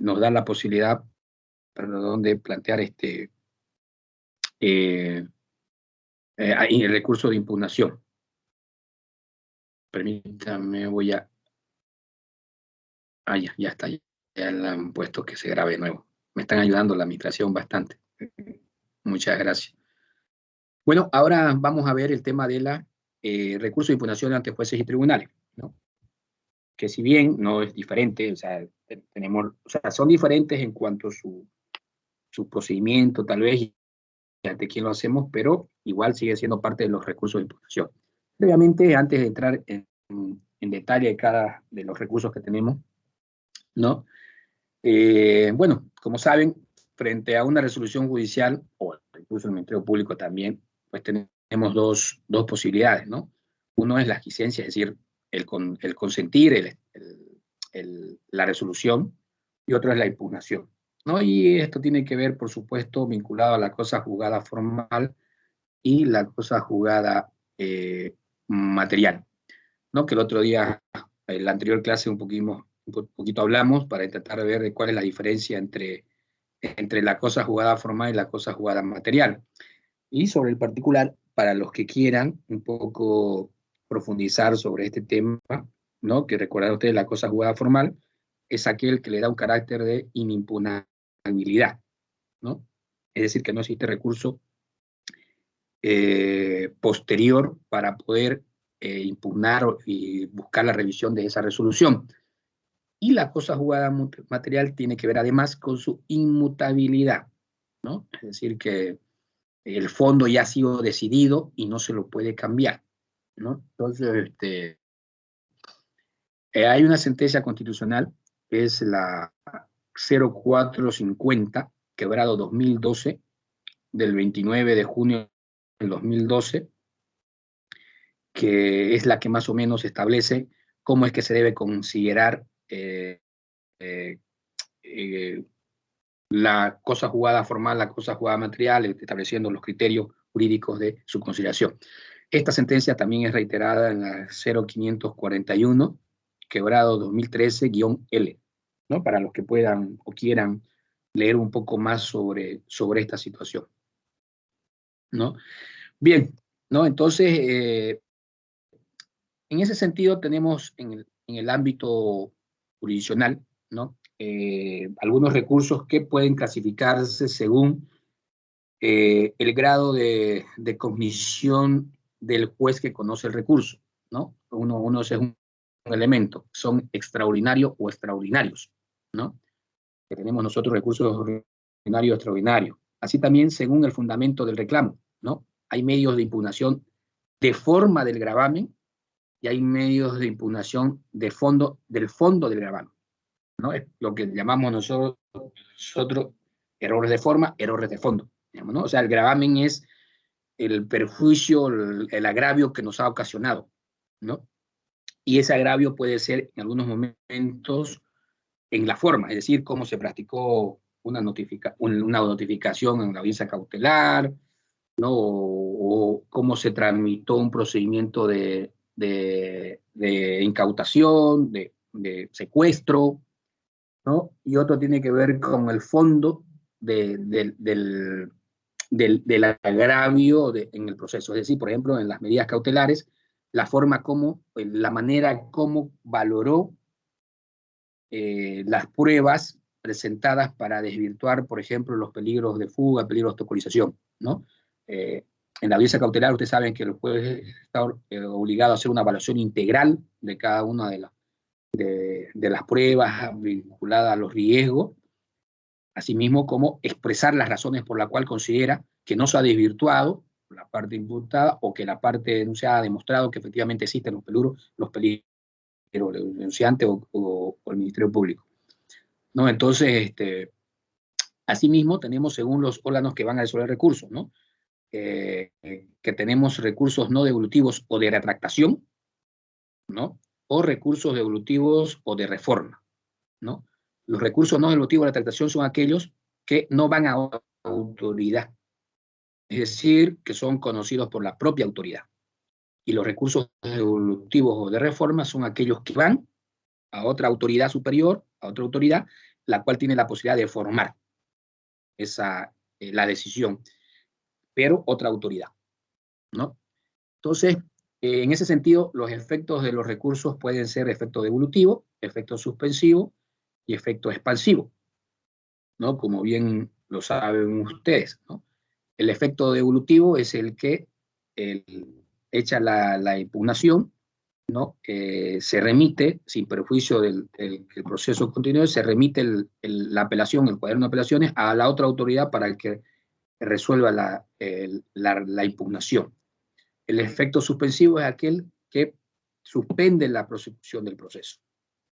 nos da la posibilidad, perdón, de plantear el recurso de impugnación. Permítame, voy a... Ah, ya está, ya le han puesto que se grabe de nuevo. Me están ayudando la administración bastante. Muchas gracias. Bueno, ahora vamos a ver el tema de la recurso de impugnación ante jueces y tribunales, ¿no? Que si bien no es diferente, o sea, son diferentes en cuanto a su procedimiento, tal vez, y ante quién lo hacemos, pero igual sigue siendo parte de los recursos de impugnación. Previamente, antes de entrar en detalle de cada de los recursos que tenemos, ¿no? Bueno, como saben, frente a una resolución judicial, o incluso el Ministerio Público también, pues tenemos dos posibilidades, ¿no? Uno es la aquiescencia, es decir, el consentir la resolución, y otro es la impugnación, ¿no? Y esto tiene que ver, por supuesto, vinculado a la cosa juzgada formal y la cosa juzgada material, ¿no? Que el otro día, en la anterior clase, un poquito hablamos para intentar ver cuál es la diferencia entre la cosa juzgada formal y la cosa juzgada material. Y sobre el particular, para los que quieran un poco profundizar sobre este tema, ¿no? Que recordar ustedes, la cosa juzgada formal es aquel que le da un carácter de inimpugnabilidad, ¿no? Es decir, que no existe recurso posterior para poder impugnar y buscar la revisión de esa resolución. Y la cosa juzgada material tiene que ver además con su inmutabilidad, ¿no? Es decir, que el fondo ya ha sido decidido y no se lo puede cambiar, ¿no? Entonces, hay una sentencia constitucional, que es la 0450, quebrado 2012, del 29 de junio del 2012, que es la que más o menos establece cómo es que se debe considerar la cosa juzgada formal, la cosa juzgada material, estableciendo los criterios jurídicos de su conciliación. Esta sentencia también es reiterada en la 0541, quebrado 2013-L, ¿no? Para los que puedan o quieran leer un poco más sobre esta situación, ¿no? Bien, ¿no? Entonces, en ese sentido tenemos en el ámbito jurisdiccional, ¿no? Algunos recursos que pueden clasificarse según el grado de cognición del juez que conoce el recurso, ¿no? Uno es un elemento, son extraordinarios o extraordinarios, ¿no? Que tenemos nosotros recursos ordinarios o extraordinarios. Así también según el fundamento del reclamo, ¿no? Hay medios de impugnación de forma del gravamen y hay medios de impugnación del fondo del gravamen, ¿no? Es lo que llamamos nosotros errores de forma, errores de fondo, digamos, ¿no? O sea, el gravamen es el perjuicio, el agravio que nos ha ocasionado, ¿no? Y ese agravio puede ser en algunos momentos en la forma, es decir, cómo se practicó una notificación en la audiencia cautelar, ¿no? O cómo se tramitó un procedimiento de incautación, de secuestro, ¿no? Y otro tiene que ver con el fondo del agravio en el proceso. Es decir, por ejemplo, en las medidas cautelares, la manera como valoró las pruebas presentadas para desvirtuar, por ejemplo, los peligros de fuga, peligros de obstaculización, ¿no? En la audiencia cautelar, ustedes saben que el juez está obligado a hacer una evaluación integral de cada una de las pruebas vinculadas a los riesgos, asimismo como expresar las razones por las cuales considera que no se ha desvirtuado la parte imputada o que la parte denunciada ha demostrado que efectivamente existen los peligros del denunciante o el Ministerio Público, ¿no? Entonces, asimismo tenemos según los órganos que van a resolver recursos, ¿no? Que tenemos recursos no devolutivos o de retractación, ¿no? O recursos devolutivos o de reforma, ¿no? Los recursos no devolutivos de retractación son aquellos que no van a autoridad, es decir, que son conocidos por la propia autoridad. Y los recursos devolutivos o de reforma son aquellos que van a otra autoridad superior, a otra autoridad, la cual tiene la posibilidad de formar la decisión, pero otra autoridad, ¿no? Entonces, en ese sentido, los efectos de los recursos pueden ser efecto devolutivo, efecto suspensivo y efecto expansivo, ¿no? Como bien lo saben ustedes, ¿no? El efecto devolutivo es el que echa la impugnación, ¿no? Se remite, sin perjuicio del proceso continuo, se remite la apelación, el cuaderno de apelaciones, a la otra autoridad para que resuelva la impugnación. El efecto suspensivo es aquel que suspende la prosecución del proceso,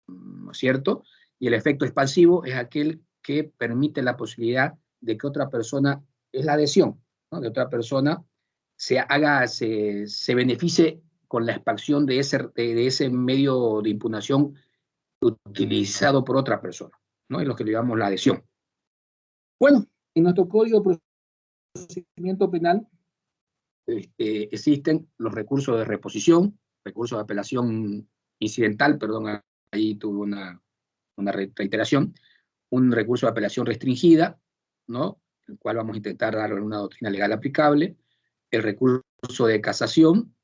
¿no es cierto? Y el efecto expansivo es aquel que permite la posibilidad de que otra persona, es la adhesión, ¿no? De otra persona se beneficie con la expansión de ese medio de impugnación utilizado por otra persona, ¿no? Es lo que le llamamos la adhesión. Bueno, en nuestro Código de Procedimiento Penal existen los recursos de reposición, recursos de apelación incidental, perdón, ahí tuve una reiteración, un recurso de apelación restringida, ¿no? El cual vamos a intentar darle una doctrina legal aplicable, el recurso de casación,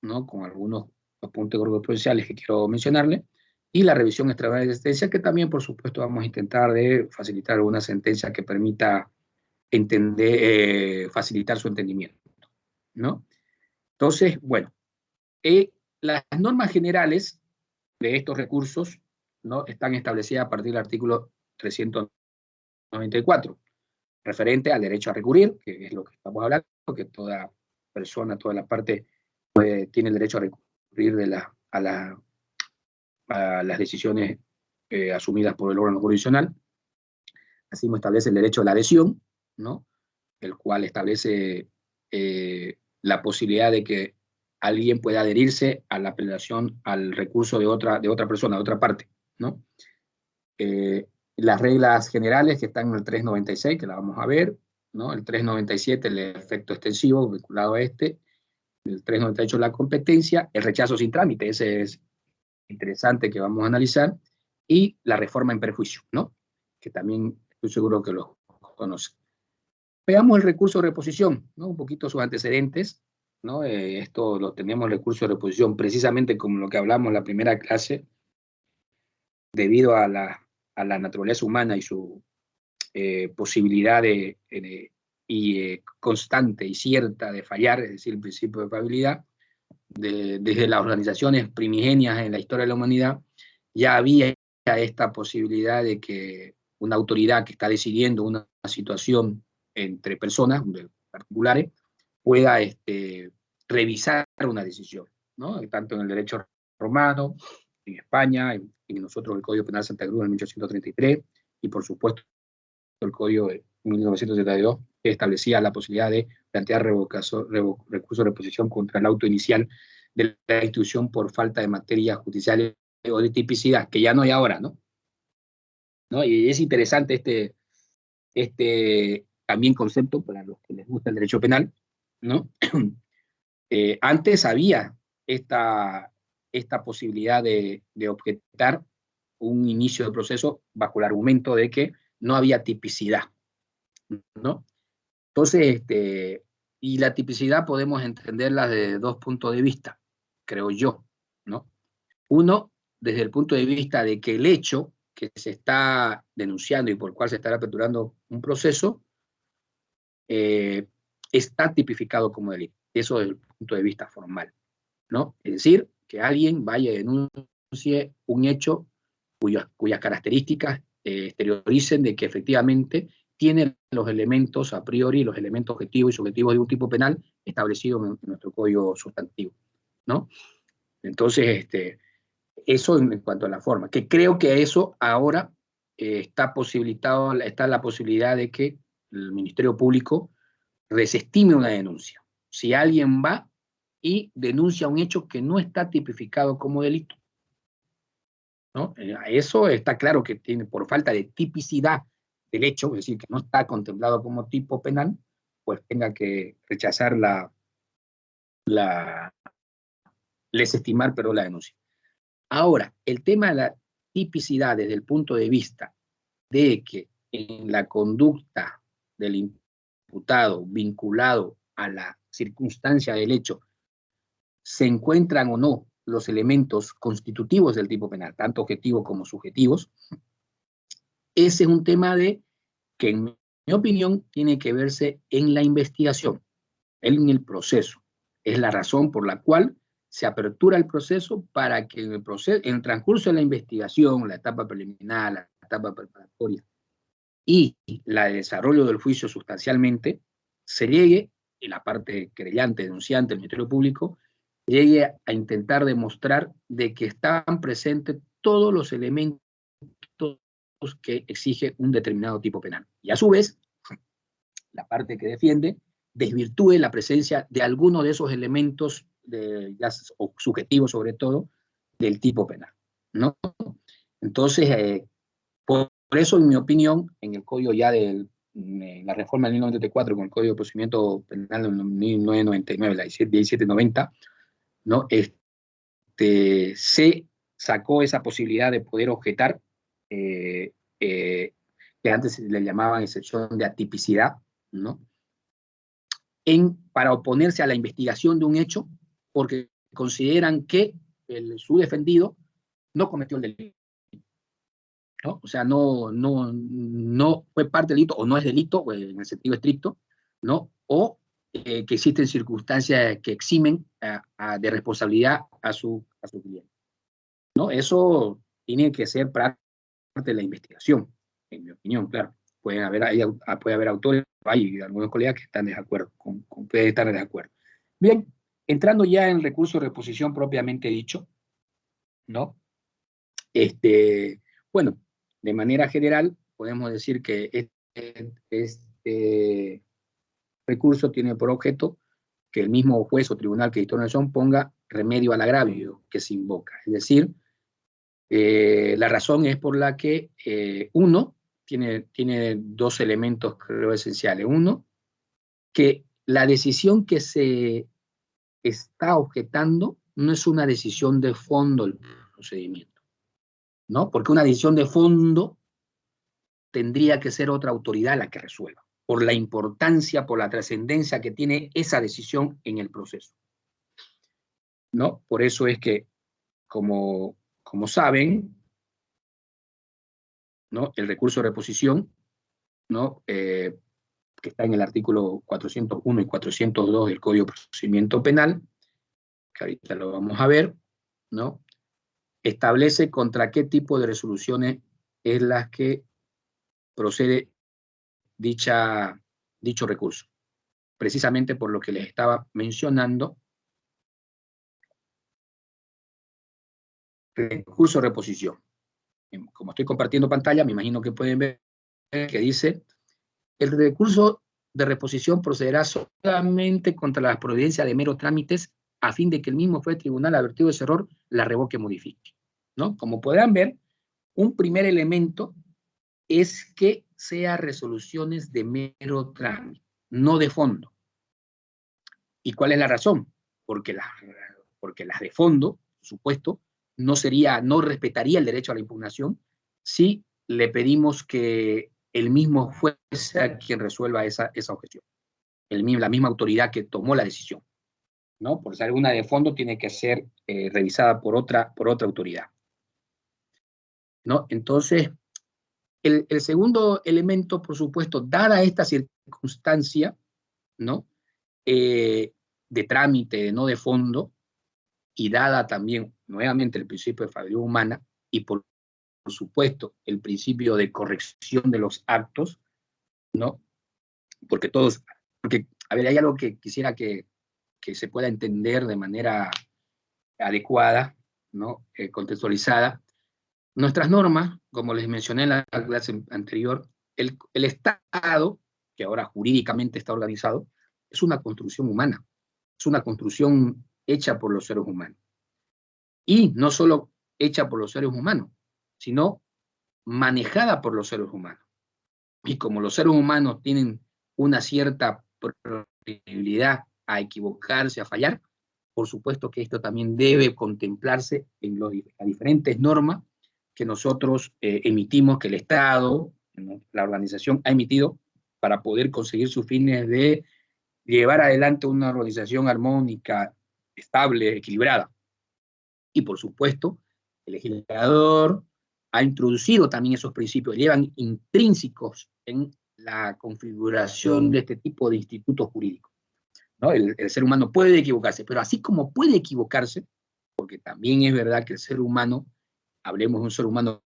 ¿no? Con algunos puntos jurisprudenciales que quiero mencionarle, y la revisión extraordinaria de sentencia, que también, por supuesto, vamos a intentar de facilitar una sentencia que permita facilitar su entendimiento, ¿no? Entonces, bueno, las normas generales de estos recursos, ¿no? Están establecidas a partir del artículo 394, referente al derecho a recurrir, que es lo que estamos hablando, que toda persona, toda la parte tiene el derecho a recurrir a las decisiones asumidas por el órgano jurisdiccional. Así como establece el derecho a la adhesión, ¿no? El cual establece la posibilidad de que alguien pueda adherirse a la apelación, al recurso de otra persona, de otra parte, ¿no? Las reglas generales que están en el 396, que la vamos a ver, ¿no? El 397, el efecto extensivo vinculado a este, el 398, la competencia, el rechazo sin trámite, ese es interesante que vamos a analizar, y la reforma en perjuicio, ¿no? Que también estoy seguro que lo conocen. Veamos el recurso de reposición, ¿no? Un poquito sus antecedentes, ¿no? Esto lo tenemos, el recurso de reposición, precisamente como lo que hablamos en la primera clase, debido a la naturaleza humana y su posibilidad constante y cierta de fallar, es decir, el principio de fallibilidad, desde las organizaciones primigenias en la historia de la humanidad, ya había esta posibilidad de que una autoridad que está decidiendo una situación entre personas particulares pueda revisar una decisión, ¿no? Tanto en el derecho romano, en España, en nosotros el Código Penal Santa Cruz en 1833, y por supuesto el Código de 1972, que establecía la posibilidad de plantear recurso de reposición contra el auto inicial de la institución por falta de materias judiciales o de tipicidad, que ya no hay ahora, ¿no? Y es interesante este también concepto para los que les gusta el derecho penal, ¿no? Antes había esta posibilidad de objetar un inicio de proceso bajo el argumento de que no había tipicidad, ¿no? Entonces, y la tipicidad podemos entenderla de dos puntos de vista, creo yo, ¿no? Uno, desde el punto de vista de que el hecho que se está denunciando y por el cual se está aperturando un proceso está tipificado como delito. Eso desde el punto de vista formal, ¿no? Es decir, que alguien vaya y denuncie un hecho cuyas características exterioricen de que efectivamente tiene los elementos a priori, los elementos objetivos y subjetivos de un tipo penal establecido en nuestro código sustantivo, ¿no? Entonces, eso en cuanto a la forma, que creo que eso ahora está la posibilidad de que el Ministerio Público desestime una denuncia. Si alguien va y denuncia un hecho que no está tipificado como delito, ¿no? Eso está claro que tiene, por falta de tipicidad del hecho, es decir, que no está contemplado como tipo penal, pues tenga que rechazar desestimar, pero la denuncia. Ahora, el tema de la tipicidad desde el punto de vista de que en la conducta del imputado vinculado a la circunstancia del hecho se encuentran o no los elementos constitutivos del tipo penal, tanto objetivos como subjetivos, ese es un tema que en mi opinión tiene que verse en la investigación, en el proceso. Es la razón por la cual se apertura el proceso para que en el transcurso de la investigación, la etapa preliminar, la etapa preparatoria y la de desarrollo del juicio sustancialmente, se llegue, en la parte querellante, denunciante, el Ministerio Público, llegue a intentar demostrar de que están presentes todos los elementos que exige un determinado tipo penal. Y a su vez, la parte que defiende desvirtúe la presencia de alguno de esos elementos, o subjetivos sobre todo, del tipo penal, ¿no? Entonces, por eso, en mi opinión, en el código ya de la reforma del 1994, con el Código de Procedimiento Penal del 1999, la 1790, ¿no? Se sacó esa posibilidad de poder objetar, que antes le llamaban excepción de atipicidad, ¿no? Para oponerse a la investigación de un hecho, porque consideran que su defendido no cometió el delito, ¿no? O sea, no fue parte del delito, o no es delito, en el sentido estricto, ¿no? O que existen circunstancias que eximen de responsabilidad a su cliente, ¿no? Eso tiene que ser parte de la investigación, en mi opinión, claro. Puede haber autores, hay algunos colegas que están de acuerdo, pueden estar de acuerdo. Bien, entrando ya en el recurso de reposición propiamente dicho, ¿no? Bueno, de manera general, podemos decir que este recurso tiene por objeto que el mismo juez o tribunal que dictó una acción ponga remedio al agravio que se invoca. Es decir, la razón es por la que uno tiene dos elementos, creo, esenciales. Uno, que la decisión que se está objetando no es una decisión de fondo del procedimiento, ¿no? Porque una decisión de fondo tendría que ser otra autoridad la que resuelva, por la importancia, por la trascendencia que tiene esa decisión en el proceso, ¿no? Por eso es que, como saben, ¿no? El recurso de reposición, ¿no? Que está en el artículo 401 y 402 del Código de Procedimiento Penal, que ahorita lo vamos a ver, ¿no? Establece contra qué tipo de resoluciones es las que procede dicho recurso. Precisamente por lo que les estaba mencionando, recurso de reposición. Como estoy compartiendo pantalla, me imagino que pueden ver que dice: el recurso de reposición procederá solamente contra la providencia de meros trámites a fin de que el mismo juez tribunal advertido de ese error la revoque o modifique, ¿no? Como podrán ver, un primer elemento es que sea resoluciones de mero trámite, no de fondo. ¿Y cuál es la razón? Porque las de fondo, por supuesto, no respetaría el derecho a la impugnación si le pedimos que el mismo juez sea quien resuelva esa objeción, la misma autoridad que tomó la decisión, ¿no? Por ser alguna de fondo tiene que ser revisada por otra autoridad, ¿no? Entonces, el segundo elemento, por supuesto, dada esta circunstancia, ¿no? De trámite, no de fondo, y dada también nuevamente el principio de factibilidad humana y por supuesto el principio de corrección de los actos, ¿no? Porque a ver, hay algo que quisiera que se pueda entender de manera adecuada, ¿no? Contextualizada. Nuestras normas, como les mencioné en la clase anterior, el Estado, que ahora jurídicamente está organizado, es una construcción humana, es una construcción hecha por los seres humanos. Y no solo hecha por los seres humanos, sino manejada por los seres humanos. Y como los seres humanos tienen una cierta probabilidad a equivocarse, a fallar, por supuesto que esto también debe contemplarse en las diferentes normas que nosotros emitimos, que el Estado, ¿no?, la organización ha emitido para poder conseguir sus fines de llevar adelante una organización armónica, estable, equilibrada. Y por supuesto, el legislador ha introducido también esos principios, llevan intrínsecos en la configuración de este tipo de institutos jurídicos, ¿no? El ser humano puede equivocarse, pero así como puede equivocarse, porque también es verdad que el ser humano, hablemos de un ser humano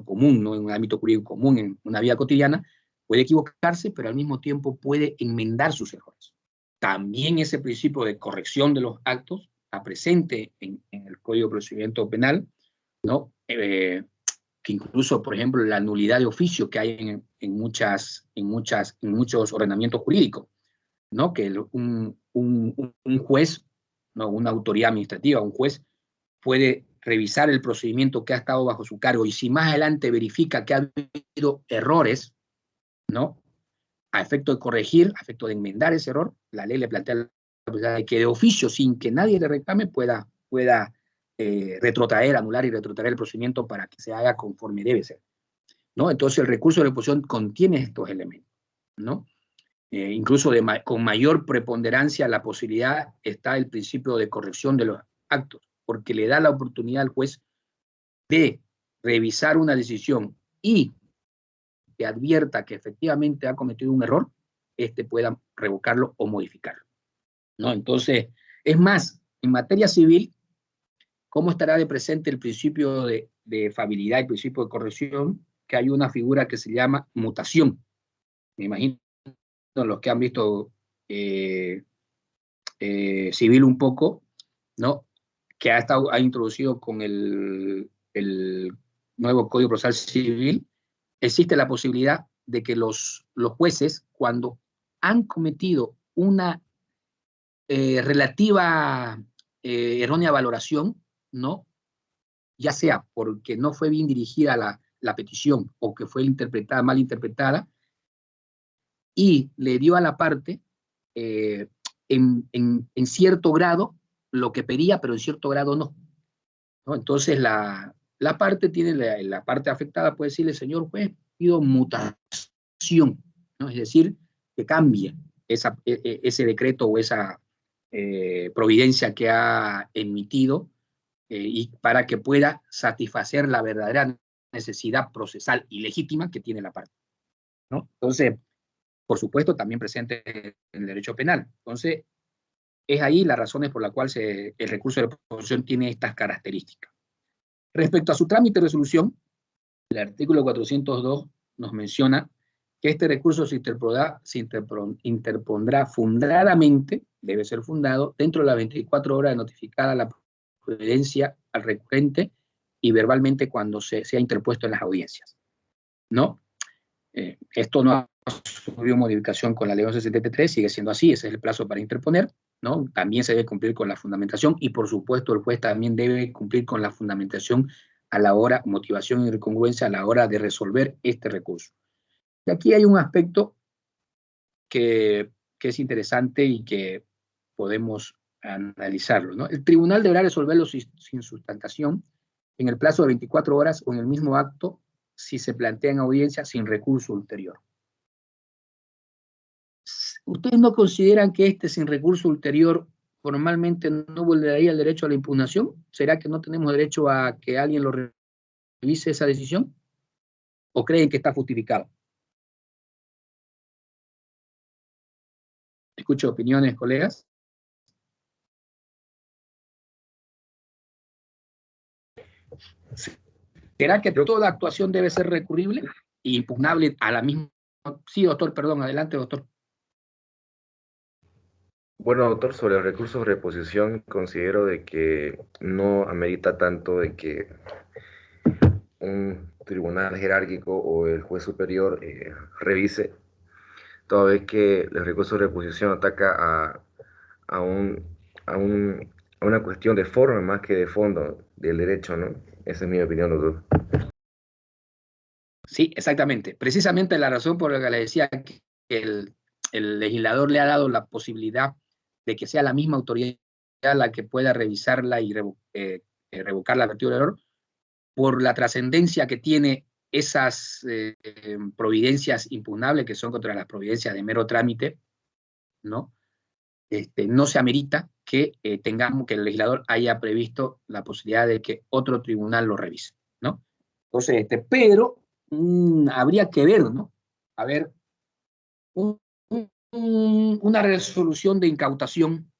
común, ¿no?, en un ámbito jurídico común, en una vida cotidiana, puede equivocarse, pero al mismo tiempo puede enmendar sus errores. También ese principio de corrección de los actos está presente en el Código de Procedimiento Penal, ¿no? Que incluso, por ejemplo, la nulidad de oficio que hay en muchos ordenamientos jurídicos, ¿no? Que un juez, ¿no?, una autoridad administrativa, un juez, puede revisar el procedimiento que ha estado bajo su cargo y si más adelante verifica que ha habido errores, ¿no?, a efecto de corregir, a efecto de enmendar ese error, la ley le plantea la posibilidad de que de oficio, sin que nadie le reclame, pueda retrotraer, anular y retrotraer el procedimiento para que se haga conforme debe ser, ¿no? Entonces el recurso de reposición contiene estos elementos, ¿no? Incluso con mayor preponderancia la posibilidad está el principio de corrección de los actos, porque le da la oportunidad al juez de revisar una decisión y que advierta que efectivamente ha cometido un error, pueda revocarlo o modificarlo, ¿no? Entonces, es más, en materia civil, ¿cómo estará de presente el principio de fabilidad y el principio de corrección? Que hay una figura que se llama mutación. Me imagino los que han visto civil un poco, ¿no?, que ha introducido con el nuevo Código Procesal Civil, existe la posibilidad de que los jueces, cuando han cometido una relativa errónea valoración, ¿no?, ya sea porque no fue bien dirigida la petición o que fue mal interpretada, y le dio a la parte en cierto grado lo que pedía, pero en cierto grado no, ¿no? Entonces la parte la parte afectada puede decirle, señor juez, pido mutación, ¿no? Es decir, que cambie ese decreto o esa providencia que ha emitido y para que pueda satisfacer la verdadera necesidad procesal y legítima que tiene la parte, ¿no? Entonces, por supuesto, también presente en el derecho penal. Entonces, es ahí las razones por las cuales el recurso de reposición tiene estas características. Respecto a su trámite de resolución, el artículo 402 nos menciona que este recurso se interpondrá fundadamente, debe ser fundado, dentro de las 24 horas de notificada la providencia al recurrente y verbalmente cuando sea interpuesto en las audiencias, ¿no? Esto no ha sufrido modificación con la ley 1173, sigue siendo así, ese es el plazo para interponer, ¿no? También se debe cumplir con la fundamentación y por supuesto el juez también debe cumplir con la fundamentación a la hora, motivación y congruencia a la hora de resolver este recurso. Y aquí hay un aspecto que es interesante y que podemos analizarlo, ¿no? El tribunal deberá resolverlo sin sustentación en el plazo de 24 horas o en el mismo acto si se plantea en audiencia sin recurso ulterior. ¿Ustedes no consideran que sin recurso ulterior formalmente no vulneraría el derecho a la impugnación? ¿Será que no tenemos derecho a que alguien lo revise esa decisión? ¿O creen que está justificado? Escucho opiniones, colegas. ¿Será que toda actuación debe ser recurrible e impugnable a la misma? Sí, doctor, perdón, adelante, doctor. Bueno, doctor, sobre el recurso de reposición, considero de que no amerita tanto de que un tribunal jerárquico o el juez superior revise, toda vez que el recurso de reposición ataca a, un, a, un, a una cuestión de forma más que de fondo del derecho, ¿no? Esa es mi opinión, doctor. Sí, exactamente. Precisamente la razón por la que le decía que el legislador le ha dado la posibilidad de que sea la misma autoridad la que pueda revisarla y revocar la vertida del error, por la trascendencia que tiene esas providencias impugnables, que son contra las providencias de mero trámite, ¿no? No se amerita que tengamos que el legislador haya previsto la posibilidad de que otro tribunal lo revise, ¿no? Entonces, pero habría que ver, ¿no? A ver, una resolución de incautación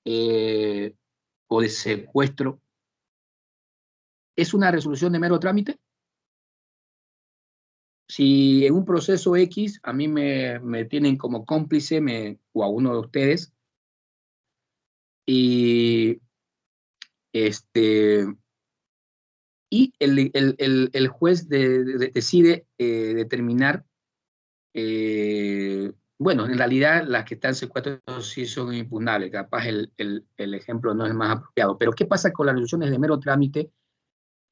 o de secuestro, ¿es una resolución de mero trámite? Si en un proceso X a mí me tienen como cómplice o a uno de ustedes, y el juez decide determinar, bueno, en realidad las que están secuestradas sí son impugnables, capaz el ejemplo no es más apropiado, pero ¿qué pasa con las resoluciones de mero trámite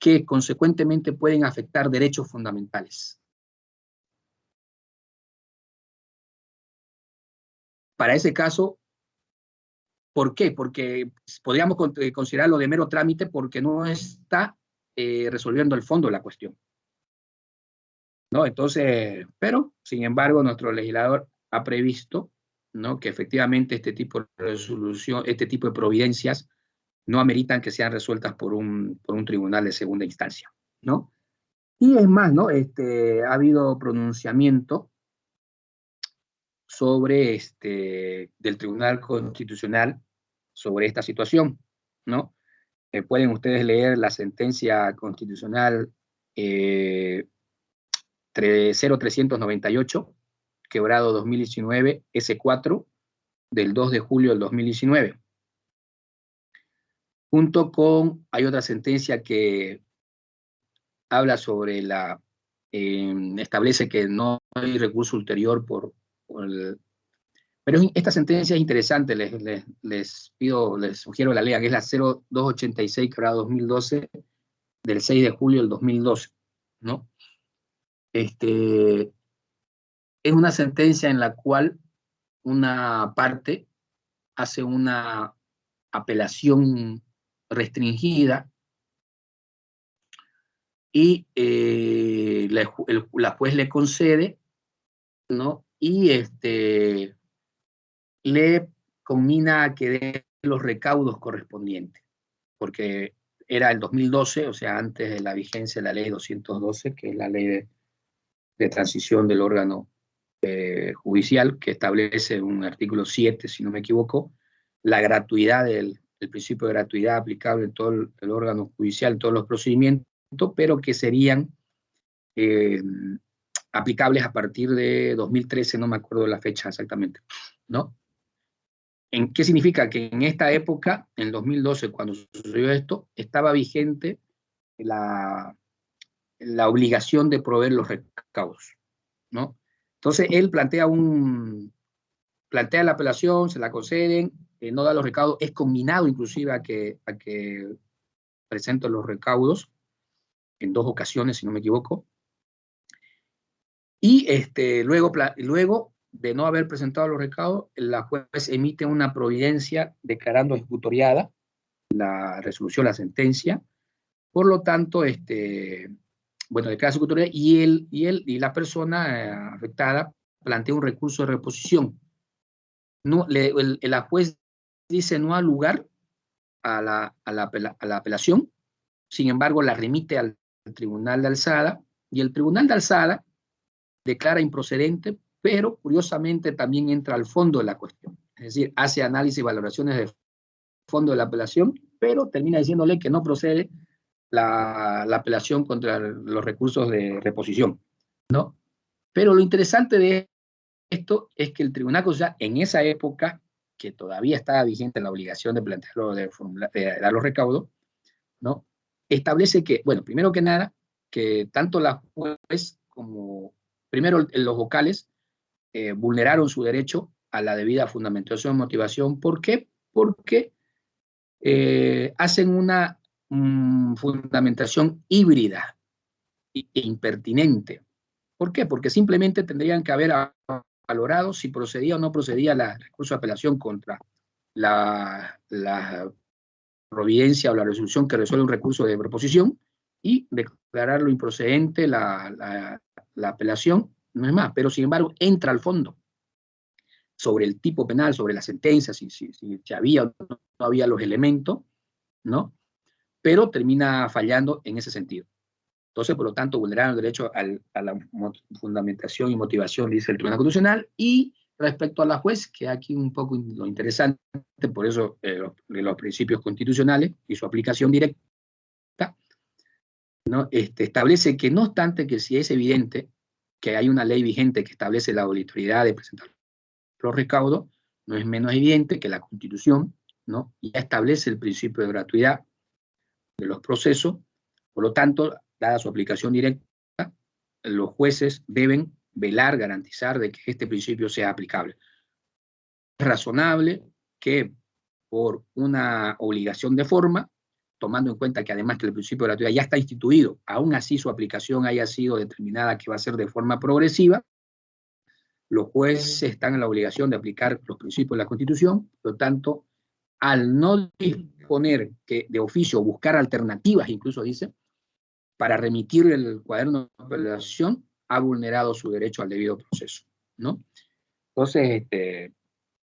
que consecuentemente pueden afectar derechos fundamentales? Para ese caso, ¿por qué? Porque podríamos considerarlo de mero trámite porque no está resolviendo el fondo de la cuestión, ¿no? Entonces, pero, sin embargo, nuestro legislador ha previsto, ¿no?, que efectivamente este tipo de resolución, este tipo de providencias no ameritan que sean resueltas por un tribunal de segunda instancia, ¿no? Y es más, ¿no? Ha habido pronunciamiento sobre del Tribunal Constitucional sobre esta situación, ¿no? Pueden ustedes leer la sentencia constitucional 0398, quebrado 2019, S4, del 2 de julio del 2019. Junto con, hay otra sentencia que habla sobre establece que no hay recurso ulterior pero esta sentencia es interesante, les sugiero la lean, que es la 0286, quebrado 2012, del 6 de julio del 2012, ¿no? Es una sentencia en la cual una parte hace una apelación restringida y la juez le concede, ¿no? Y le conmina a que dé los recaudos correspondientes, porque era el 2012, o sea, antes de la vigencia de la ley 212, que es la ley de transición del órgano judicial, que establece un artículo 7, si no me equivoco, la gratuidad el principio de gratuidad aplicable en todo el órgano judicial, en todos los procedimientos, pero que serían aplicables a partir de 2013, no me acuerdo la fecha exactamente, ¿no? ¿Qué significa? Que en esta época, en 2012, cuando sucedió esto, estaba vigente la obligación de proveer los recaudos, ¿no? Entonces, él plantea la apelación, se la conceden, no da los recaudos, es combinado inclusive a que presente los recaudos, en 2 ocasiones, si no me equivoco, y luego de no haber presentado los recaudos, la juez emite una providencia declarando ejecutoriada la resolución, la sentencia. Por lo tanto, bueno, declara ejecutoriada y la persona afectada plantea un recurso de reposición. No, la juez dice no ha lugar a la apelación, sin embargo la remite al tribunal de alzada, y el tribunal de alzada declara improcedente, pero curiosamente también entra al fondo de la cuestión. Es decir, hace análisis y valoraciones del fondo de la apelación, pero termina diciéndole que no procede la apelación contra los recursos de reposición, ¿no? Pero lo interesante de esto es que el Tribunal Constitucional, en esa época, que todavía estaba vigente la obligación de plantearlo, de dar los recaudos, ¿no?, establece que, bueno, primero que nada, que tanto la juez como, primero, los vocales vulneraron su derecho a la debida fundamentación y motivación. ¿Por qué? Porque hacen una fundamentación híbrida e impertinente. ¿Por qué? Porque simplemente tendrían que haber valorado si procedía o no procedía el recurso de apelación contra la providencia o la resolución que resuelve un recurso de proposición, y declararlo improcedente la apelación, no es más, pero sin embargo entra al fondo sobre el tipo penal, sobre la sentencia, si había o no había los elementos, ¿no? Pero termina fallando en ese sentido. Entonces, por lo tanto, vulneraron el derecho a la fundamentación y motivación, dice el Tribunal Constitucional, y respecto a la juez, que aquí un poco lo interesante, por eso los principios constitucionales y su aplicación directa, ¿no? Establece que no obstante que si es evidente que hay una ley vigente que establece la obligatoriedad de presentar los recaudos, no es menos evidente que la Constitución, ¿no?, ya establece el principio de gratuidad de los procesos. Por lo tanto, dada su aplicación directa, los jueces deben velar, garantizar de que este principio sea aplicable. Es razonable que por una obligación de forma, tomando en cuenta que además que el principio de gratuidad ya está instituido, aún así su aplicación haya sido determinada que va a ser de forma progresiva, los jueces están en la obligación de aplicar los principios de la Constitución. Por lo tanto, al no disponer de oficio, buscar alternativas, incluso dice, para remitir el cuaderno de apelación, ha vulnerado su derecho al debido proceso, ¿no? Entonces,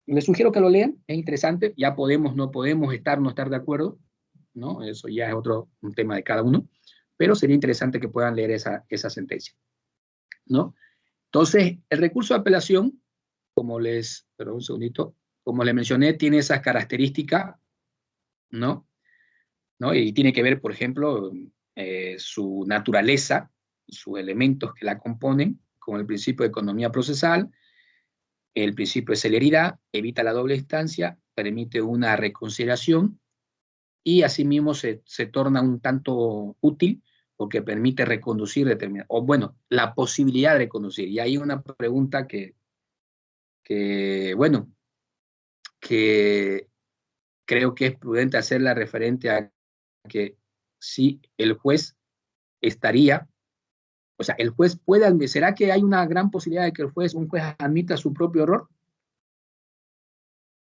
les sugiero que lo lean, es interesante, ya podemos, no podemos no estar de acuerdo, ¿no? Eso ya es un tema de cada uno, pero sería interesante que puedan leer esa sentencia, ¿no? Entonces, el recurso de apelación, perdón un segundito, como les mencioné, tiene esas características, ¿no? Y tiene que ver, por ejemplo, su naturaleza, sus elementos que la componen, como el principio de economía procesal, el principio de celeridad, evita la doble instancia, permite una reconsideración, y asimismo se torna un tanto útil porque permite reconducir o bueno, la posibilidad de reconducir. Y hay una pregunta que creo que es prudente hacerla referente a que si el juez estaría, o sea, el juez puede, ¿será que hay una gran posibilidad de que un juez admita su propio error?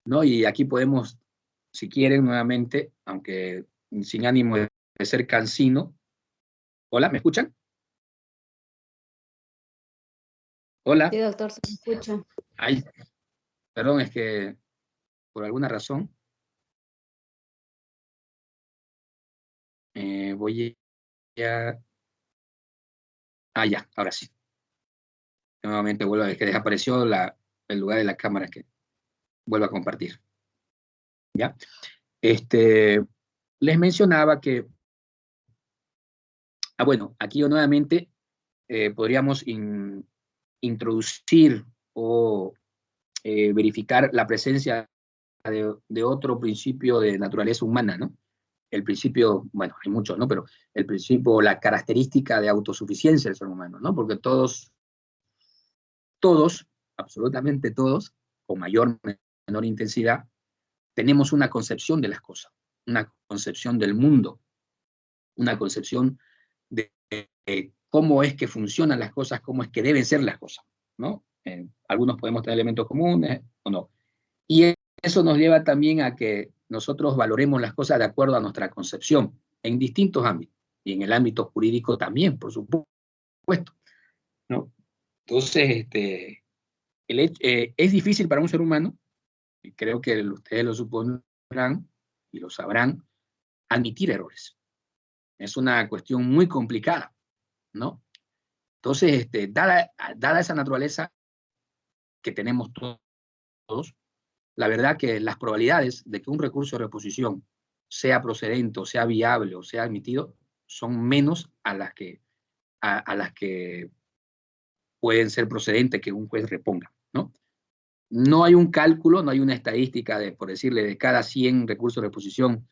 ¿No? Y aquí podemos, si quieren, nuevamente, aunque sin ánimo de ser cansino. Hola, ¿me escuchan? Hola. Sí, doctor, se me escucha. Ay, perdón, es que por alguna razón voy a... Ah, ya, ahora sí. Nuevamente vuelvo a ver que desapareció el lugar de la cámara que vuelvo a compartir. ¿Ya? Les mencionaba que... bueno, aquí yo nuevamente podríamos introducir o verificar la presencia de otro principio de naturaleza humana, ¿no? El principio, bueno, hay muchos, ¿no? Pero el principio, la característica de autosuficiencia del ser humano, ¿no? Porque todos, absolutamente todos, con mayor o menor intensidad, tenemos una concepción de las cosas, una concepción del mundo, una concepción de cómo es que funcionan las cosas, cómo es que deben ser las cosas, ¿no? Algunos podemos tener elementos comunes o no. Y eso nos lleva también a que nosotros valoremos las cosas de acuerdo a nuestra concepción, en distintos ámbitos, y en el ámbito jurídico también, por supuesto, ¿no? Entonces, es difícil para un ser humano, y creo que ustedes lo supondrán y lo sabrán, admitir errores. Es una cuestión muy complicada, ¿no? Entonces, dada esa naturaleza que tenemos todos, la verdad que las probabilidades de que un recurso de reposición sea procedente, o sea viable, o sea admitido, son menos a las que pueden ser procedentes que un juez reponga, ¿no? No hay un cálculo, no hay una estadística por decirle, de cada 100 recursos de reposición,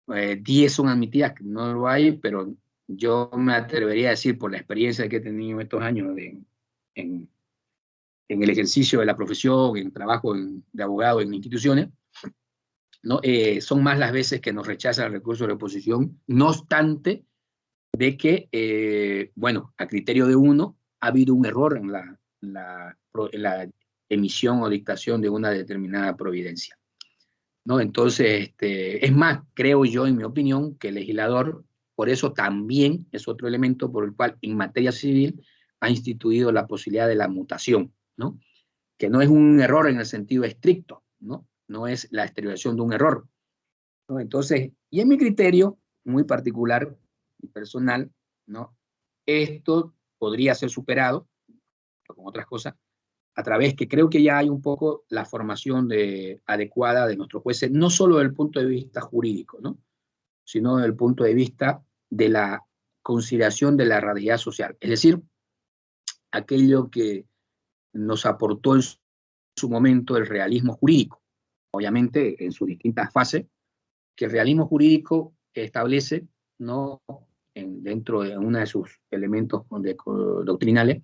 10 son admitidas, no lo hay, pero yo me atrevería a decir, por la experiencia que he tenido estos años en el ejercicio de la profesión, en el trabajo de abogado en instituciones, ¿no? Son más las veces que nos rechazan el recurso de reposición, no obstante de que, bueno, a criterio de uno, ha habido un error en la emisión o dictación de una determinada providencia, ¿no? Entonces, es más, creo yo, en mi opinión, que el legislador Por eso también es otro elemento por el cual en materia civil ha instituido la posibilidad de la mutación, ¿no? Que no es un error en el sentido estricto, ¿no? No es la exteriorización de un error, ¿no? Entonces, y en mi criterio muy particular y personal, ¿no? Esto podría ser superado con otras cosas a través que creo que ya hay un poco la formación adecuada de nuestros jueces, no solo desde el punto de vista jurídico, ¿no? Sino desde el punto de vista de la consideración de la realidad social. Es decir, aquello que nos aportó en su momento el realismo jurídico, obviamente en sus distintas fases, que el realismo jurídico establece, ¿no? Dentro de uno de sus elementos doctrinales,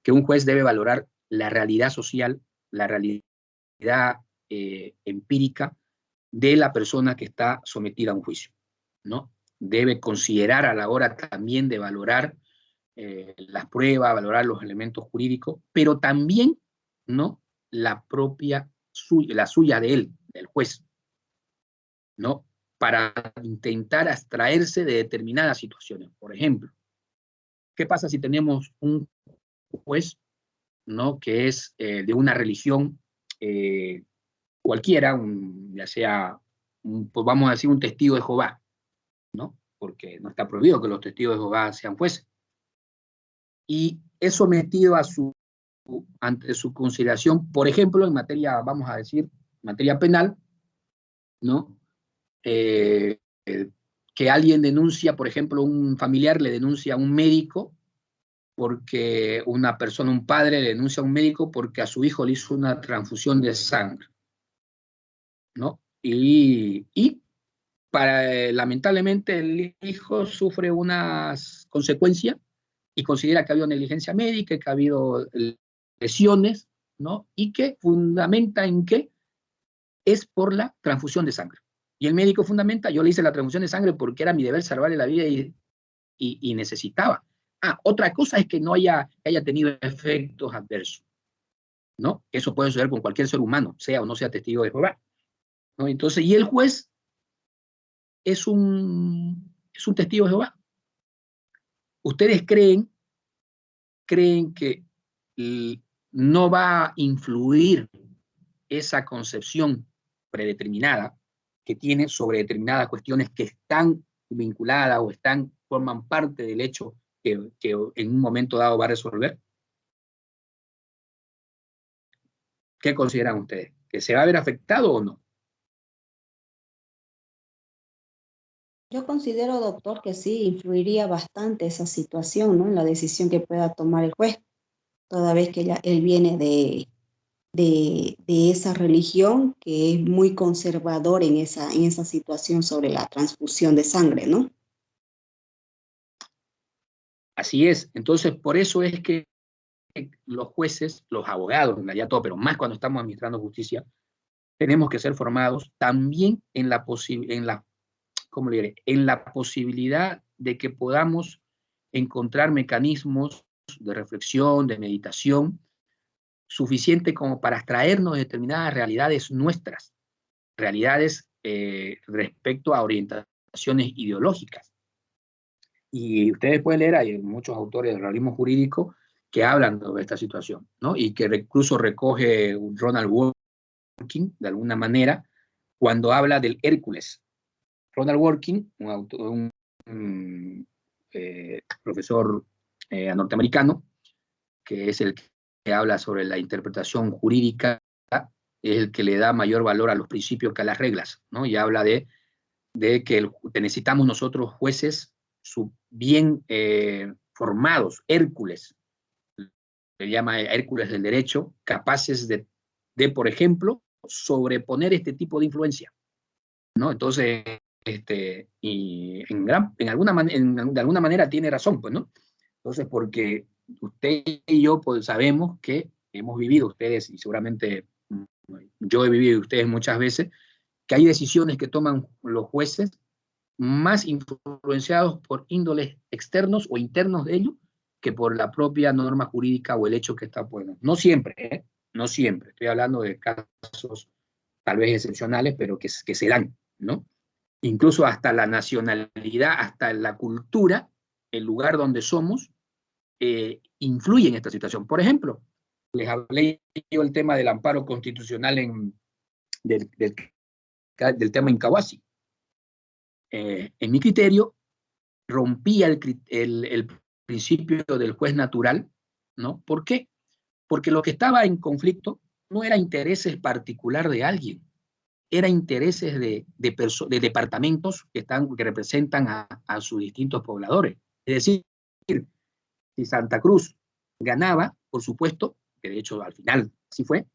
que un juez debe valorar la realidad social, la realidad empírica de la persona que está sometida a un juicio, ¿no? Debe considerar a la hora también de valorar las pruebas, valorar los elementos jurídicos, pero también, ¿no? La propia la suya de él, del juez, ¿no? Para intentar abstraerse de determinadas situaciones. Por ejemplo, ¿qué pasa si tenemos un juez, ¿no? Que es de una religión cualquiera, ya sea, pues vamos a decir, un testigo de Jehová, ¿no? Porque no está prohibido que los testigos de Jehová sean jueces. Y es sometido ante su consideración, por ejemplo, en materia, vamos a decir, materia penal, ¿no? Que alguien denuncia, por ejemplo, un familiar le denuncia a un médico porque una persona, un padre le denuncia a un médico porque a su hijo le hizo una transfusión de sangre, ¿no? Y lamentablemente el hijo sufre unas consecuencias y considera que ha habido negligencia médica, que ha habido lesiones, ¿no? Y que fundamenta en que es por la transfusión de sangre. Y el médico fundamenta, yo le hice la transfusión de sangre porque era mi deber salvarle la vida y necesitaba. Otra cosa es que no haya tenido efectos adversos, ¿no? Eso puede suceder con cualquier ser humano, sea o no sea testigo de Jehová, ¿no? Entonces, y el juez es un testigo de Jehová. ¿Ustedes creen que no va a influir esa concepción predeterminada que tiene sobre determinadas cuestiones que están vinculadas o forman parte del hecho que en un momento dado va a resolver? ¿Qué consideran ustedes? ¿Que se va a ver afectado o no? Yo considero, doctor, que sí influiría bastante esa situación, ¿no? En la decisión que pueda tomar el juez, toda vez que él viene de esa religión que es muy conservador en esa situación sobre la transfusión de sangre, ¿no? Así es. Entonces, por eso es que los jueces, los abogados, en realidad todo, pero más cuando estamos administrando justicia, tenemos que ser formados también en la posibilidad de que podamos encontrar mecanismos de reflexión, de meditación, suficiente como para abstraernos de determinadas realidades nuestras, realidades respecto a orientaciones ideológicas. Y ustedes pueden leer, hay muchos autores del realismo jurídico que hablan de esta situación, ¿no? Y que incluso recoge Ronald Dworkin, de alguna manera, cuando habla del Hércules. Ronald Dworkin, un profesor norteamericano, que es el que habla sobre la interpretación jurídica, es el que le da mayor valor a los principios que a las reglas, ¿no? Y habla de que necesitamos nosotros jueces bien formados, Hércules, se llama Hércules del derecho, capaces de, por ejemplo, sobreponer este tipo de influencia, ¿no? Entonces, y de alguna manera tiene razón, pues, ¿no? Entonces, porque usted y yo pues, sabemos que hemos vivido, ustedes, y seguramente yo he vivido ustedes muchas veces, que hay decisiones que toman los jueces más influenciados por índoles externos o internos de ellos que por la propia norma jurídica o el hecho que está puesto. No siempre, no siempre. Estoy hablando de casos tal vez excepcionales, pero que se dan, ¿no? incluso hasta la nacionalidad, hasta la cultura, el lugar donde somos, influye en esta situación. Por ejemplo, les hablé yo el tema del amparo constitucional del tema Incahuasi. En mi criterio, rompía el principio del juez natural, ¿no? ¿Por qué? Porque lo que estaba en conflicto no era intereses particular de alguien, era intereses de departamentos que representan a sus distintos pobladores. Es decir, si Santa Cruz ganaba, por supuesto, que de hecho al final sí fue,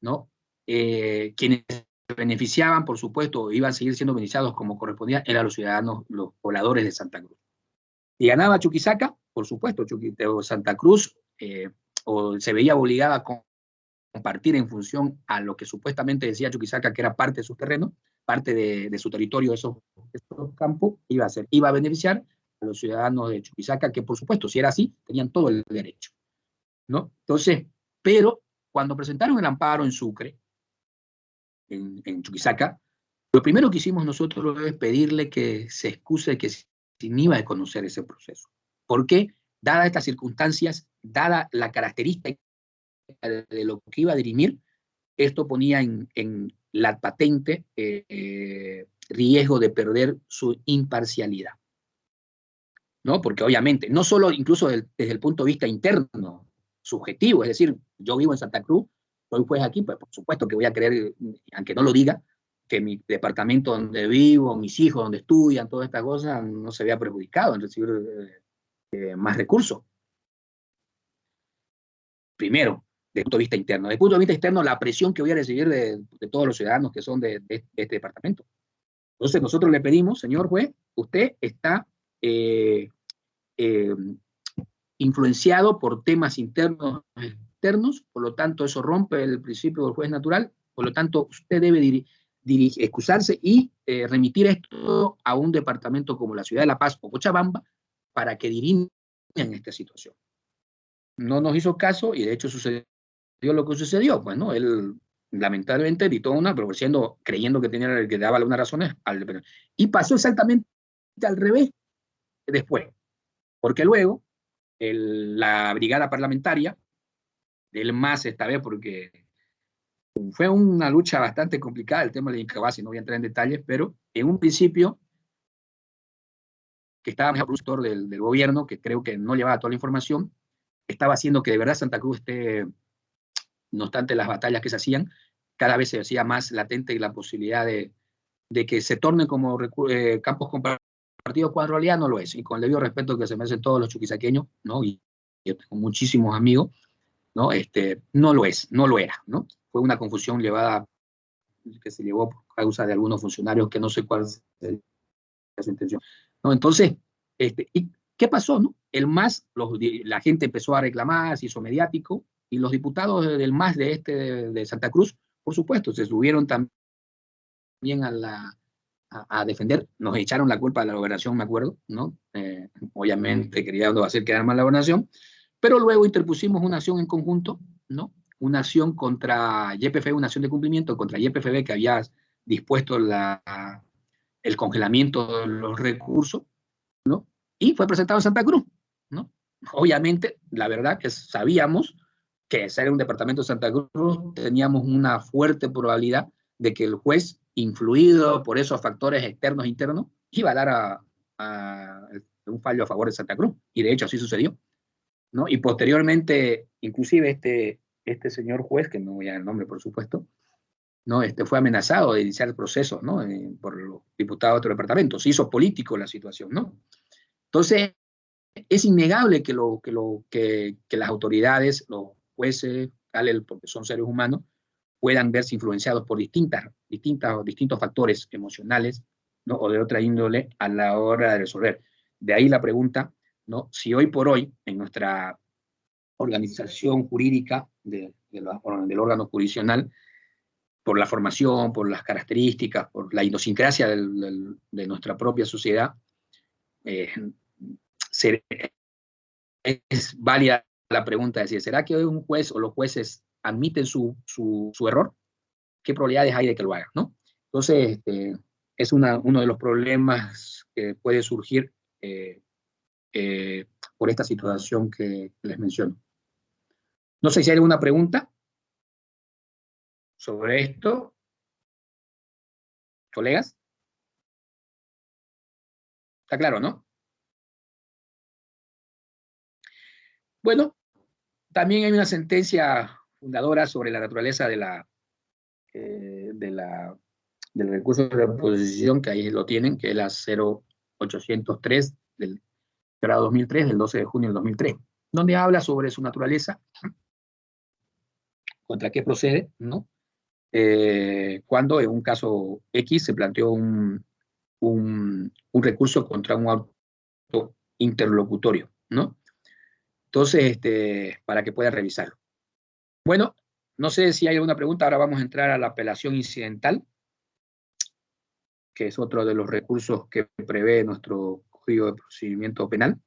¿no? Quienes se beneficiaban, por supuesto, iban a seguir siendo beneficiados como correspondía, eran los ciudadanos, los pobladores de Santa Cruz. Y ganaba Chuquisaca, por supuesto, Santa Cruz o se veía obligada a compartir en función a lo que supuestamente decía Chuquisaca, que era parte de sus terrenos, parte de su territorio, esos campos, iba a beneficiar a los ciudadanos de Chuquisaca, que por supuesto, si era así, tenían todo el derecho, ¿no? Entonces, pero cuando presentaron el amparo en Sucre, en Chuquisaca, lo primero que hicimos nosotros es pedirle que se excuse, que se inhiba de conocer ese proceso. ¿Por qué? Dadas estas circunstancias, dada la característica de lo que iba a dirimir, esto ponía en la patente riesgo de perder su imparcialidad, ¿no? Porque obviamente, no solo incluso desde el punto de vista interno, subjetivo, es decir, yo vivo en Santa Cruz, soy juez aquí, pues por supuesto que voy a querer, aunque no lo diga, que mi departamento donde vivo, mis hijos donde estudian, todas estas cosas, no se vea perjudicado en recibir más recursos. Primero, desde el punto de vista interno. Desde el punto de vista externo, la presión que voy a recibir de todos los ciudadanos que son de este departamento. Entonces, nosotros le pedimos, señor juez, usted está influenciado por temas internos externos, por lo tanto, eso rompe el principio del juez natural, por lo tanto, usted debe excusarse y remitir esto a un departamento como la Ciudad de La Paz o Cochabamba para que diriman esta situación. No nos hizo caso y de hecho sucedió lo que sucedió, pues, ¿no? Él lamentablemente editó una, pero creyendo que daba algunas razones, y pasó exactamente al revés después, porque luego la brigada parlamentaria del MAS esta vez, porque fue una lucha bastante complicada el tema de Incahuasi, no voy a entrar en detalles, pero en un principio que estaba mejor productor del gobierno, que creo que no llevaba toda la información, estaba haciendo que de verdad Santa Cruz esté, no obstante las batallas que se hacían, cada vez se hacía más latente la posibilidad de que se tornen como campos compartidos, cuando en realidad no lo es, y con el debido respeto que se merecen todos los chuquisaqueños, ¿no? Y yo tengo muchísimos amigos, ¿no? No lo es, no lo era, ¿no? Fue una confusión que se llevó por causa de algunos funcionarios que no sé cuál es su intención, ¿no? Entonces, ¿y qué pasó, no? El MAS, la gente empezó a reclamar, se hizo mediático, y los diputados del MAS de Santa Cruz, por supuesto, se subieron también a defender, nos echaron la culpa de la gobernación, me acuerdo, ¿no? Obviamente queriendo hacer quedar mal la gobernación, pero luego interpusimos una acción en conjunto, ¿no? Una acción contra YPF, una acción de cumplimiento contra YPFB que había dispuesto el congelamiento de los recursos, ¿no? Y fue presentado en Santa Cruz, ¿no? Obviamente, la verdad que sabíamos que ser un departamento de Santa Cruz teníamos una fuerte probabilidad de que el juez, influido por esos factores externos e internos, iba a dar un fallo a favor de Santa Cruz, y de hecho así sucedió, ¿no? Y posteriormente, inclusive este señor juez, que no voy a dar el nombre por supuesto, ¿no? Fue amenazado de iniciar el proceso, ¿no? Por los diputados de otro departamento, se hizo político la situación, ¿no? Entonces, es innegable que las autoridades, los jueces, porque son seres humanos, puedan verse influenciados por distintos factores emocionales, ¿no? O de otra índole a la hora de resolver. De ahí la pregunta, ¿no? Si hoy por hoy, en nuestra organización jurídica del órgano jurisdiccional, por la formación, por las características, por la idiosincrasia de nuestra propia sociedad, es válida la pregunta de decir, ¿será que hoy un juez o los jueces admiten su error? ¿Qué probabilidades hay de que lo hagan, ¿no? Entonces, es uno de los problemas que puede surgir por esta situación que les menciono. No sé si hay alguna pregunta sobre esto, colegas. ¿Está claro, no? Bueno, también hay una sentencia fundadora sobre la naturaleza del recurso de reposición, que ahí lo tienen, que es la 0803 del grado 2003, del 12 de junio del 2003, donde habla sobre su naturaleza, contra qué procede, ¿no? Cuando en un caso X se planteó un recurso contra un auto interlocutorio, ¿no? Entonces, para que puedan revisarlo. Bueno, no sé si hay alguna pregunta. Ahora vamos a entrar a la apelación incidental, que es otro de los recursos que prevé nuestro Código de Procedimiento Penal.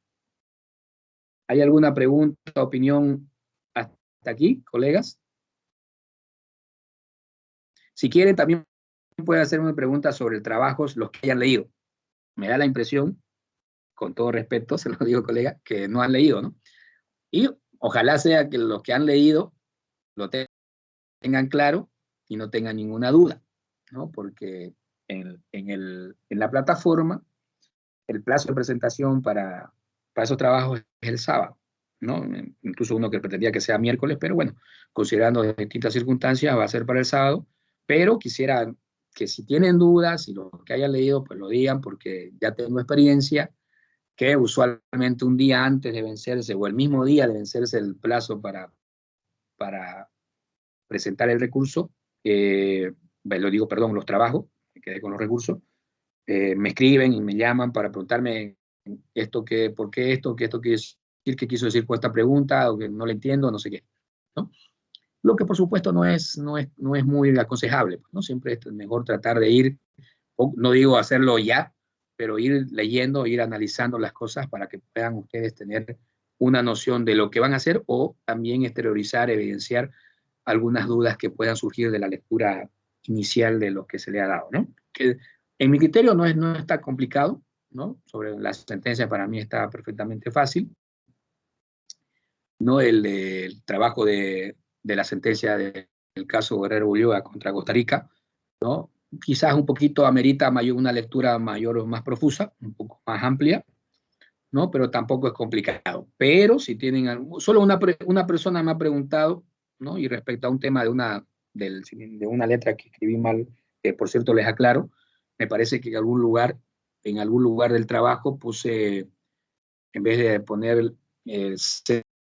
¿Hay alguna pregunta, opinión hasta aquí, colegas? Si quieren, también pueden hacerme preguntas sobre el trabajo, los que hayan leído. Me da la impresión, con todo respeto, se lo digo, colega, que no han leído, ¿no? Y ojalá sea que los que han leído lo tengan claro y no tengan ninguna duda, ¿no? Porque en la plataforma, el plazo de presentación para esos trabajos es el sábado, ¿no? Incluso uno que pretendía que sea miércoles, pero bueno, considerando distintas circunstancias, va a ser para el sábado, pero quisiera que si tienen dudas, si los que hayan leído, pues lo digan, porque ya tengo experiencia, que usualmente un día antes de vencerse, o el mismo día de vencerse el plazo para presentar el recurso, lo digo, perdón, los trabajos, me quedé con los recursos, me escriben y me llaman para preguntarme por qué esto quiere decir, qué quiso decir con esta pregunta, o que no le entiendo, no sé qué, ¿no? Lo que por supuesto no es muy aconsejable, ¿no? Siempre es mejor tratar de ir, no digo hacerlo ya, pero ir leyendo, ir analizando las cosas para que puedan ustedes tener una noción de lo que van a hacer, o también exteriorizar, evidenciar algunas dudas que puedan surgir de la lectura inicial de lo que se le ha dado, ¿no? Que en mi criterio no está complicado, ¿no? Sobre la sentencia para mí está perfectamente fácil, ¿no? El trabajo de la sentencia del caso Guerrero Ulloa contra Costa Rica, ¿no? Quizás un poquito amerita una lectura mayor o más profusa, un poco más amplia, ¿no? Pero tampoco es complicado. Pero si tienen solo una persona me ha preguntado, ¿no? Y respecto a un tema de una letra que escribí mal, que por cierto les aclaro, me parece que en algún lugar del trabajo puse, en vez de poner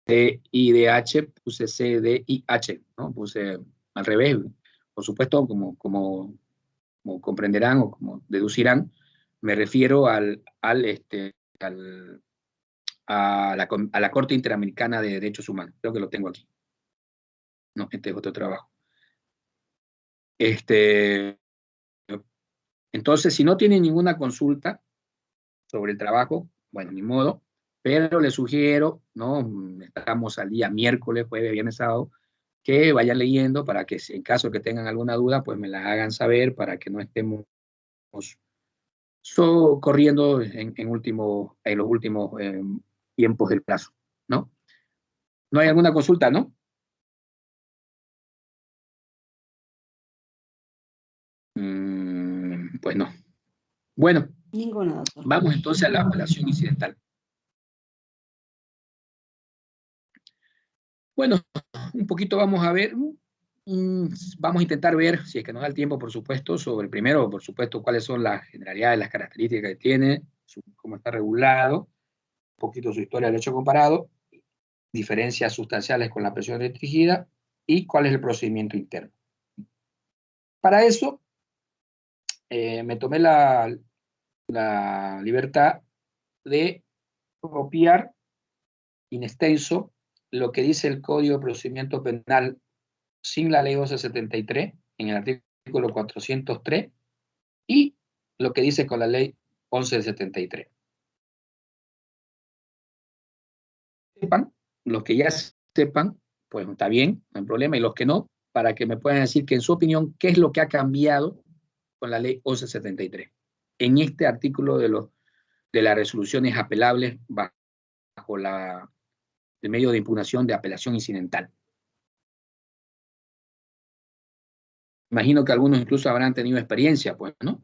CIDH, puse CDIH, ¿no? Puse al revés. Por supuesto, como comprenderán o como deducirán, me refiero a la Corte Interamericana de Derechos Humanos. Creo que lo tengo aquí. No, este es otro trabajo. Entonces, si no tienen ninguna consulta sobre el trabajo, bueno, ni modo, pero les sugiero, ¿no? Estamos al día miércoles, jueves, viernes, sábado, que vayan leyendo para que en caso que tengan alguna duda, pues me la hagan saber para que no estemos corriendo en los últimos tiempos del plazo, ¿no? ¿No hay alguna consulta, no? Pues no. Bueno, Ninguna, doctor. vamos entonces a la apelación incidental. Bueno, un poquito vamos a ver, vamos a intentar ver, si es que nos da el tiempo, por supuesto, sobre primero, por supuesto, cuáles son las generalidades, las características que tiene, cómo está regulado, un poquito su historia del hecho comparado, diferencias sustanciales con la presión restringida y cuál es el procedimiento interno. Para eso, me tomé la libertad de copiar in extenso lo que dice el Código de Procedimiento Penal sin la Ley 1173, en el artículo 403, y lo que dice con la Ley 1173. Sepan, los que ya sepan, pues está bien, no hay problema, y los que no, para que me puedan decir que en su opinión, ¿qué es lo que ha cambiado con la Ley 1173? en este artículo de las resoluciones apelables bajo el medio de impugnación de apelación incidental. Imagino que algunos incluso habrán tenido experiencia, pues, ¿no?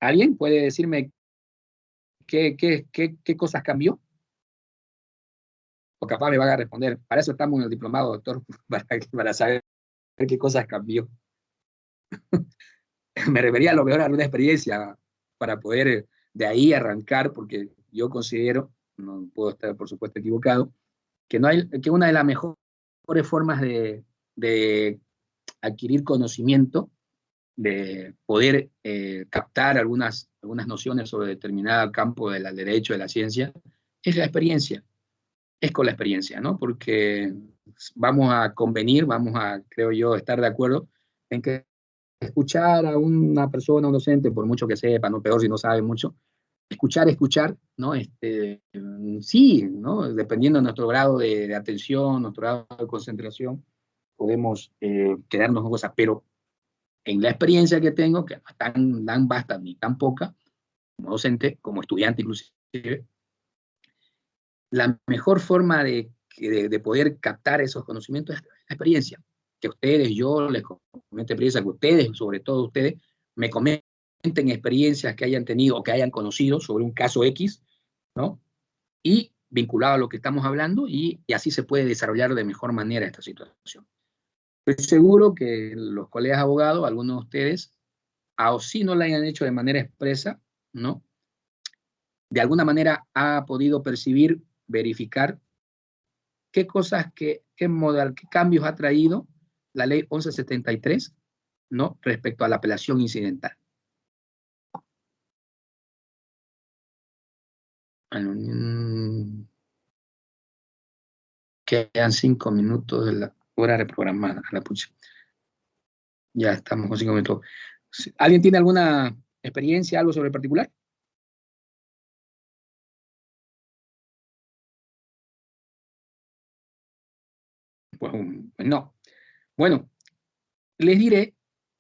¿Alguien puede decirme qué cosas cambió? O capaz me van a responder, para eso estamos en el diplomado, doctor, para saber qué cosas cambió. Me refería a lo mejor a alguna experiencia para poder de ahí arrancar, porque yo considero, no puedo estar por supuesto equivocado, que una de las mejores formas de adquirir conocimiento, de poder captar algunas nociones sobre determinado campo del derecho, de la ciencia, es la experiencia. Es con la experiencia, ¿no? Porque vamos a convenir, vamos a, creo yo, estar de acuerdo en que escuchar a una persona, un docente, por mucho que sepa, no peor si no sabe mucho, escuchar, ¿no? Sí, ¿no? Dependiendo de nuestro grado de atención, nuestro grado de concentración, podemos quedarnos en cosas, pero en la experiencia que tengo, que no es tan vasta ni tan poca, como docente, como estudiante inclusive, la mejor forma de poder captar esos conocimientos es la experiencia. Que ustedes, yo les comento experiencia, que ustedes, sobre todo ustedes, me comenten experiencias que hayan tenido o que hayan conocido sobre un caso X, ¿no? Y vinculado a lo que estamos hablando, y así se puede desarrollar de mejor manera esta situación. Estoy seguro que los colegas abogados, algunos de ustedes, o si no la hayan hecho de manera expresa, ¿no? De alguna manera ha podido percibir, verificar qué cosas, qué cambios ha traído la ley 1173, ¿no? Respecto a la apelación incidental. Quedan 5 minutos de la hora reprogramada. La pucha. Ya estamos con 5 minutos. ¿Alguien tiene alguna experiencia, algo sobre el particular? Pues no. Bueno, les diré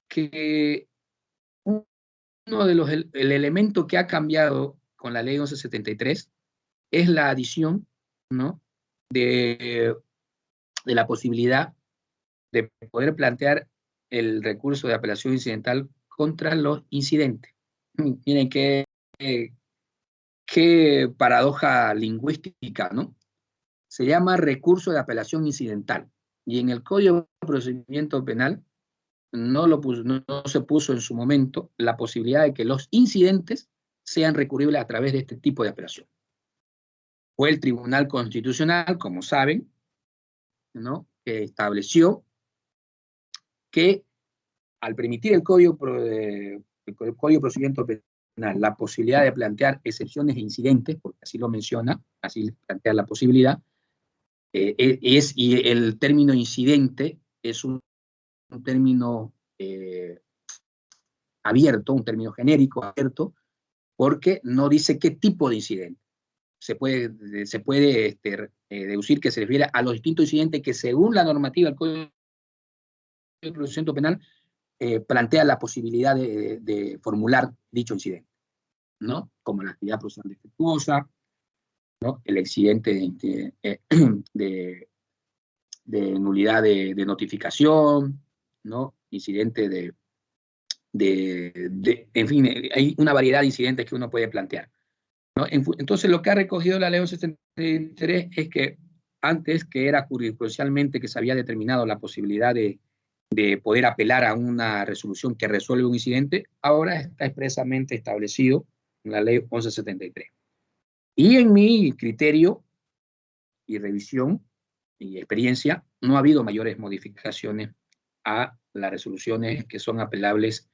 que uno de el elemento que ha cambiado con la ley 1173 es la adición, ¿no? de la posibilidad de poder plantear el recurso de apelación incidental contra los incidentes. Miren qué paradoja lingüística, ¿no? Se llama recurso de apelación incidental, y en el Código de Procedimiento Penal no se puso en su momento la posibilidad de que los incidentes sean recurribles a través de este tipo de apelación. Fue el Tribunal Constitucional, como saben, ¿no?, que estableció que al permitir el Código de Procedimiento Penal la posibilidad de plantear excepciones e incidentes, porque así lo menciona, así plantea la posibilidad, y el término incidente es un término abierto, un término genérico abierto, porque no dice qué tipo de incidente. Se puede deducir que se refiere a los distintos incidentes que, según la normativa del Código de Procedimiento Penal, plantea la posibilidad de formular dicho incidente, ¿no? Como la actividad procesal defectuosa, ¿no?, el incidente de nulidad de notificación, ¿no?, incidente en fin, hay una variedad de incidentes que uno puede plantear, ¿no? Entonces, lo que ha recogido la ley 1173 es que antes, que era jurisprudencialmente que se había determinado la posibilidad de poder apelar a una resolución que resuelve un incidente, ahora está expresamente establecido en la ley 1173. Y en mi criterio y revisión y experiencia, no ha habido mayores modificaciones a las resoluciones que son apelables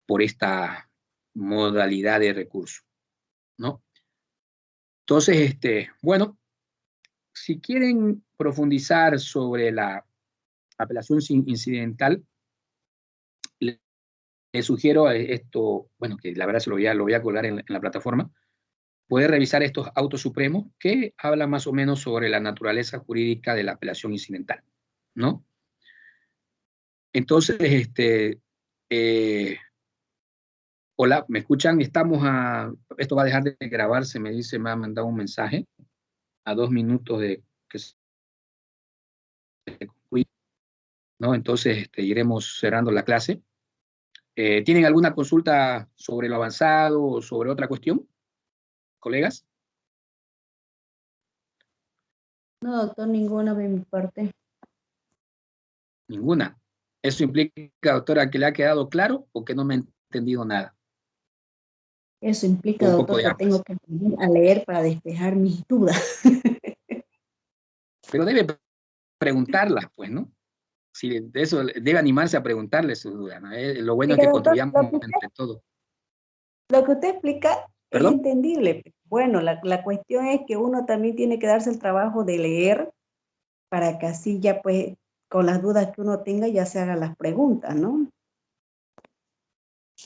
por esta modalidad de recurso, ¿no? Entonces, bueno, si quieren profundizar sobre la apelación incidental, les sugiero esto, bueno, que la verdad se lo voy a colgar en la plataforma, poder revisar estos autos supremos que hablan más o menos sobre la naturaleza jurídica de la apelación incidental, ¿no? Entonces, Hola, ¿me escuchan? Esto va a dejar de grabarse, me ha mandado un mensaje a 2 minutos de que se concluya, ¿no? Entonces iremos cerrando la clase. ¿Tienen alguna consulta sobre lo avanzado o sobre otra cuestión, colegas? No, doctor, ninguna de mi parte. Ninguna. ¿Eso implica, doctora, que le ha quedado claro o que no me ha entendido nada? Eso implica, Un poco doctor, de que ambas. tengo que aprender a leer para despejar mis dudas. Pero debe preguntarlas, pues, ¿no? Si de eso debe animarse a preguntarle sus dudas, ¿no? Lo bueno es Oiga, que doctor, construyamos entre todos. lo que usted explica es ¿Perdón? entendible. Bueno, la cuestión es que uno también tiene que darse el trabajo de leer para que así ya pues con las dudas que uno tenga ya se hagan las preguntas, ¿no?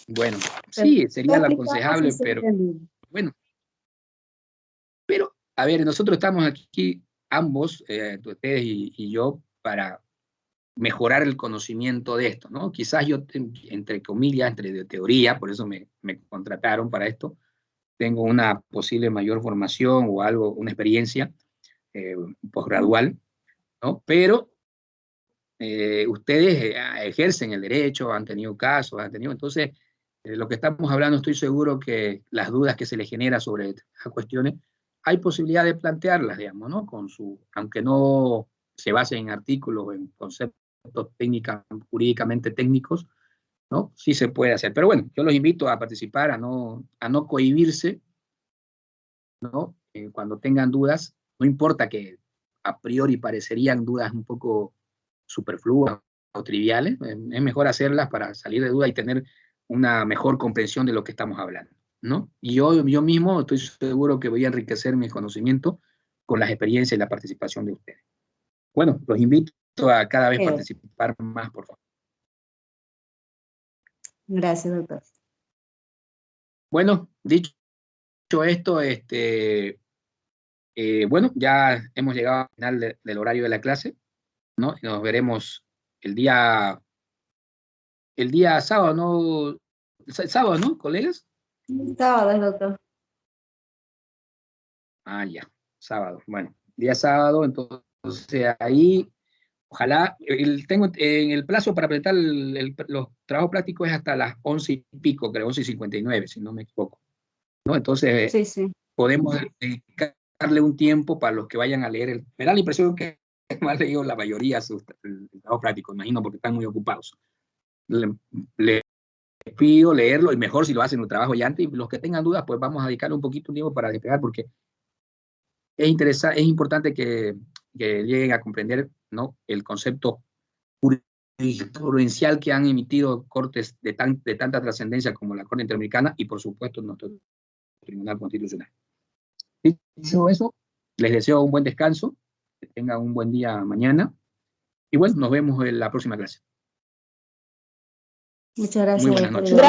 Bueno, Pero sí, está sería lo explicando sí aconsejable, se pero entendible. bueno. Pero, a ver, nosotros estamos aquí ambos, ustedes y yo, para mejorar el conocimiento de esto, ¿no? Quizás yo, entre comillas, entre de teoría, por eso me contrataron para esto, tengo una posible mayor formación o algo, una experiencia posgradual, ¿no? Pero ustedes ejercen el derecho, han tenido casos, entonces, lo que estamos hablando, estoy seguro que las dudas que se les genera sobre estas cuestiones, hay posibilidad de plantearlas, digamos, ¿no? Aunque no se base en artículos o en conceptos jurídicamente técnicos, ¿no? Sí se puede hacer. Pero bueno, yo los invito a participar, a no cohibirse, ¿no? Cuando tengan dudas, no importa que a priori parecerían dudas un poco superfluas o triviales, es mejor hacerlas para salir de duda y tener una mejor comprensión de lo que estamos hablando, ¿no? Y yo mismo estoy seguro que voy a enriquecer mi conocimiento con las experiencias y la participación de ustedes. Bueno, los invito a cada vez participar más, por favor. Gracias, doctor. Bueno, dicho esto, bueno, ya hemos llegado al final del horario de la clase, ¿no? Nos veremos el día sábado, ¿no? Sábado, ¿no, colegas? Sábado, doctor. Ah, ya, sábado. Bueno, día sábado, entonces ahí, ojalá, tengo en el plazo para presentar los trabajos prácticos es hasta las 11 y pico, creo, 11:59, si no me equivoco, ¿no? Entonces, Sí. podemos dedicarle un tiempo para los que vayan a leer. Me da la impresión que no han leído la mayoría el trabajo práctico, imagino, porque están muy ocupados. Les pido leerlo, y mejor si lo hacen un trabajo ya antes, y los que tengan dudas, pues vamos a dedicarle un poquito de tiempo para despegar, porque es importante que lleguen a comprender, ¿no?, el concepto jurisprudencial que han emitido cortes de tanta trascendencia como la Corte Interamericana y, por supuesto, nuestro Tribunal Constitucional. Dicho eso, les deseo un buen descanso, que tengan un buen día mañana, y bueno, nos vemos en la próxima clase. Muchas gracias, Muy buenas doctor. noches.